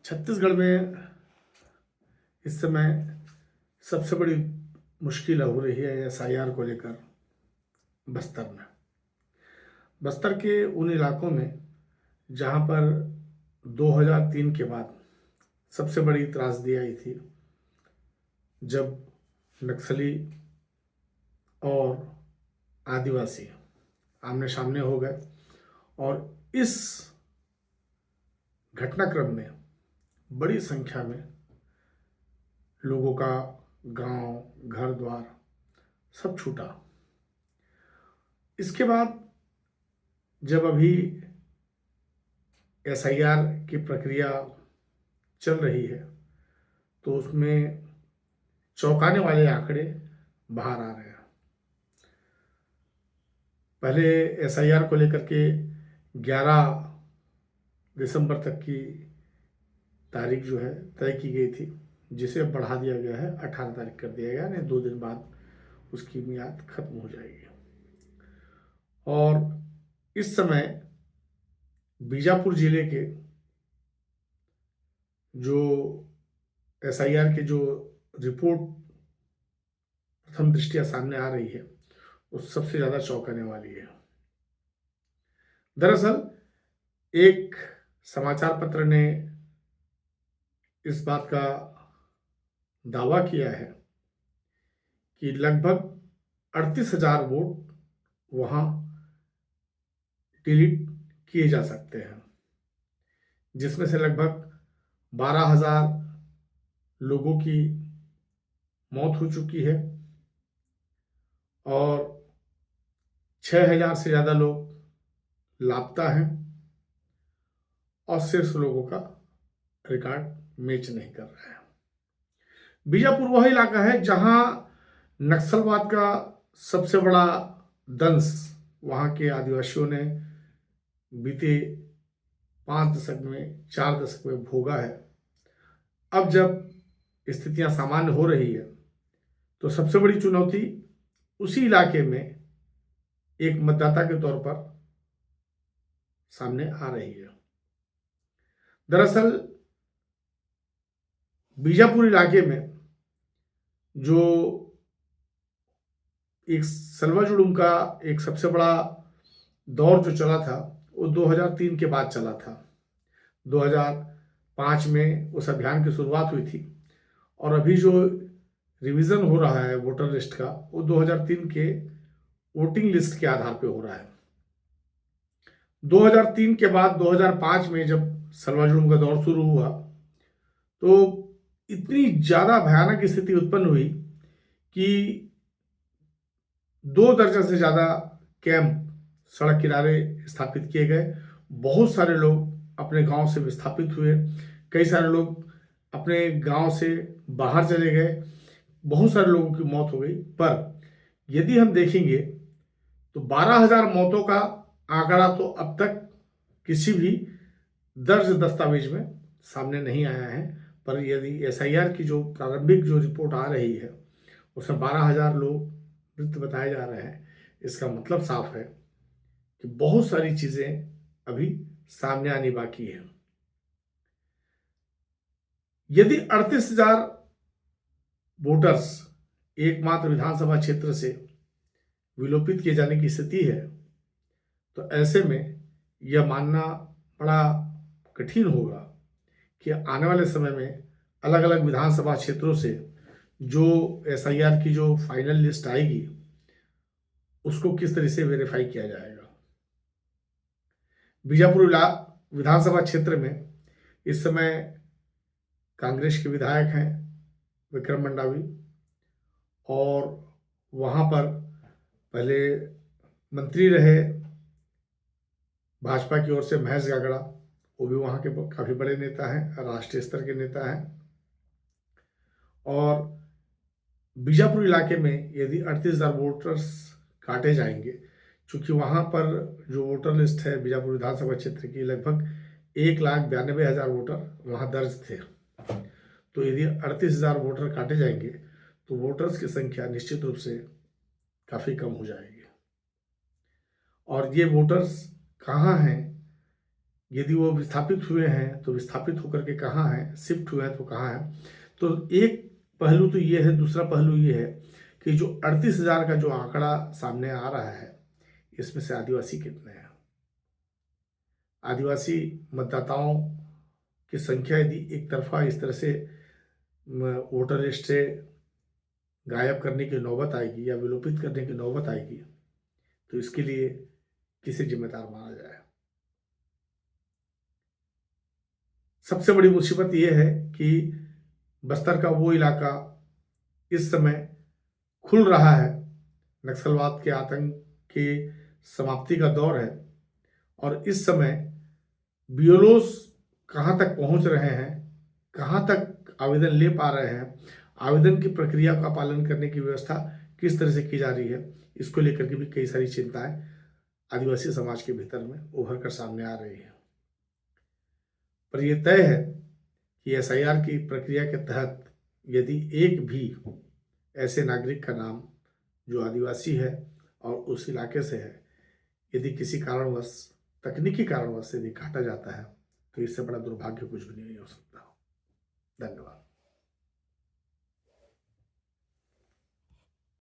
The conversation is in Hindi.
छत्तीसगढ़ में इस समय सबसे बड़ी मुश्किल हो रही है एसआईआर को लेकर बस्तर में। बस्तर के उन इलाकों में जहां पर 2003 के बाद सबसे बड़ी त्रासदी आई थी, जब नक्सली और आदिवासी आमने सामने हो गए। और इस घटनाक्रम में बड़ी संख्या में लोगों का गांव, घर द्वार सब छूटा। इसके बाद जब अभी एसआईआर की प्रक्रिया चल रही है तो उसमें चौंकाने वाले आंकड़े बाहर आ रहे हैं। पहले एसआईआर को लेकर के 11 दिसंबर तक की तारीख जो है तय की गई थी, जिसे अब बढ़ा दिया गया है, 18 तारीख कर दिया गया है। 2 दिन बाद उसकी मियाद खत्म हो जाएगी। और इस समय बीजापुर जिले के जो एसआईआर के जो रिपोर्ट प्रथम दृष्टया सामने आ रही है वो सबसे ज़्यादा चौंकाने वाली है। दरअसल एक समाचार पत्र ने इस बात का दावा किया है कि लगभग 38,000 वोट वहाँ डिलीट किए जा सकते हैं, जिसमें से लगभग 12,000 लोगों की मौत हो चुकी है और 6,000 से ज़्यादा लोग लापता हैं और शेष लोगों का रिकॉर्ड मैच नहीं कर रहा है। बीजापुर वह इलाका है जहां नक्सलवाद का सबसे बड़ा दंश वहां के आदिवासियों ने बीते 5 दशक में, 4 दशक में भोगा है। अब जब स्थितियां सामान्य हो रही है तो सबसे बड़ी चुनौती उसी इलाके में एक मतदाता के तौर पर सामने आ रही है। दरअसल बीजापुर इलाके में जो एक सलवा जुलूम का एक सबसे बड़ा दौर जो चला था वो 2003 के बाद चला था। 2005 में उस अभियान की शुरुआत हुई थी और अभी जो रिवीजन हो रहा है वोटर लिस्ट का वो 2003 के वोटिंग लिस्ट के आधार पे हो रहा है। 2003 के बाद 2005 में जब सलवा जुलूम का दौर शुरू हुआ तो इतनी ज़्यादा भयानक स्थिति उत्पन्न हुई कि 2 दर्जन से ज़्यादा कैंप सड़क किनारे स्थापित किए गए। बहुत सारे लोग अपने गांव से विस्थापित हुए, कई सारे लोग अपने गांव से बाहर चले गए, बहुत सारे लोगों की मौत हो गई। पर यदि हम देखेंगे तो 12,000 मौतों का आंकड़ा तो अब तक किसी भी दर्ज दस्तावेज में सामने नहीं आया है। पर यदि एसआईआर की जो प्रारंभिक जो रिपोर्ट आ रही है उसमें 12,000 लोग मृत बताए जा रहे हैं, इसका मतलब साफ है कि बहुत सारी चीजें अभी सामने आनी बाकी है। यदि 38,000 वोटर्स एकमात्र विधानसभा क्षेत्र से विलोपित किए जाने की स्थिति है तो ऐसे में यह मानना बड़ा कठिन होगा कि आने वाले समय में अलग अलग विधानसभा क्षेत्रों से जो एसआईआर की जो फाइनल लिस्ट आएगी उसको किस तरह से वेरीफाई किया जाएगा। बीजापुर विधानसभा क्षेत्र में इस समय कांग्रेस के विधायक हैं विक्रम मंडावी, और वहां पर पहले मंत्री रहे भाजपा की ओर से महेश गागड़ा, वो भी वहाँ के काफ़ी बड़े नेता हैं, राष्ट्रीय स्तर के नेता हैं। और बीजापुर इलाके में यदि 38,000 वोटर्स काटे जाएंगे, चूँकि वहाँ पर जो वोटर लिस्ट है बीजापुर विधानसभा क्षेत्र की लगभग 1,92,000 वोटर वहाँ दर्ज थे, तो यदि 38,000 वोटर काटे जाएंगे तो वोटर्स की संख्या निश्चित रूप से काफ़ी कम हो जाएगी। और ये वोटर्स कहाँ हैं यदि वो विस्थापित हुए हैं तो विस्थापित होकर के कहाँ हैं, शिफ्ट हुए हैं तो कहाँ हैं। तो एक पहलू तो ये है, दूसरा पहलू ये है कि जो 38,000 का जो आंकड़ा सामने आ रहा है, इसमें से आदिवासी कितने हैं। आदिवासी मतदाताओं की संख्या यदि एक तरफा इस तरह से वोटर लिस्ट से गायब करने की नौबत आएगी या विलोपित करने की नौबत आएगी, तो इसके लिए किसे जिम्मेदार माना जाए। सबसे बड़ी मुसीबत यह है कि बस्तर का वो इलाका इस समय खुल रहा है, नक्सलवाद के आतंक की समाप्ति का दौर है, और इस समय बीएलओस कहाँ तक पहुँच रहे हैं, कहाँ तक आवेदन ले पा रहे हैं, आवेदन की प्रक्रिया का पालन करने की व्यवस्था किस तरह से की जा रही है, इसको लेकर के भी कई सारी चिंताएं आदिवासी समाज के भीतर में उभर कर सामने आ रही है। पर यह तय है कि एसआईआर की प्रक्रिया के तहत यदि एक भी ऐसे नागरिक का नाम जो आदिवासी है और उस इलाके से है, यदि किसी कारणवश, तकनीकी कारणवश यदि काटा जाता है, तो इससे बड़ा दुर्भाग्य कुछ भी नहीं हो सकता। धन्यवाद।